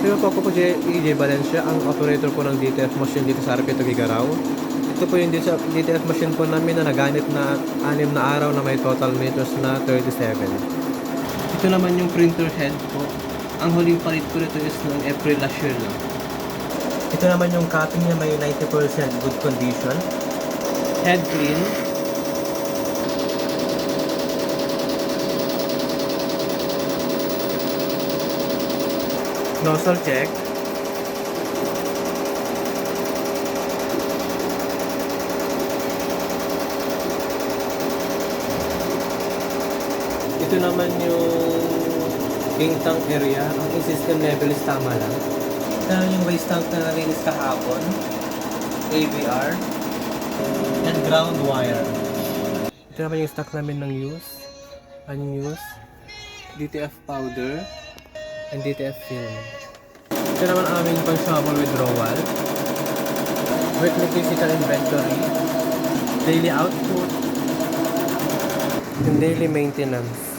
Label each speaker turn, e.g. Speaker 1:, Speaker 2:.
Speaker 1: Prima po ako po EJ Valencia, ang operator po ng DTF machine dito sa Arpito Gigaraw. Ito po yung DTF machine po namin na nagamit na 6 na araw na may total meters na 37. Ito naman yung printer head po. Ang huling palit ko nito is noong April last year lang. Ito naman yung cutting niya, may 90% good condition. Head clean. Nozzle check. Ito naman yung ink tank area. Ang in-system level is tama lang. Ito naman yung waste tank na nalinis kahapon. AVR. And ground wire. Ito naman yung stock namin ng use. Unused. DTF powder. And DTF film. Ito naman ang aming consumable withdrawal. Weekly physical inventory. Daily output. And daily maintenance.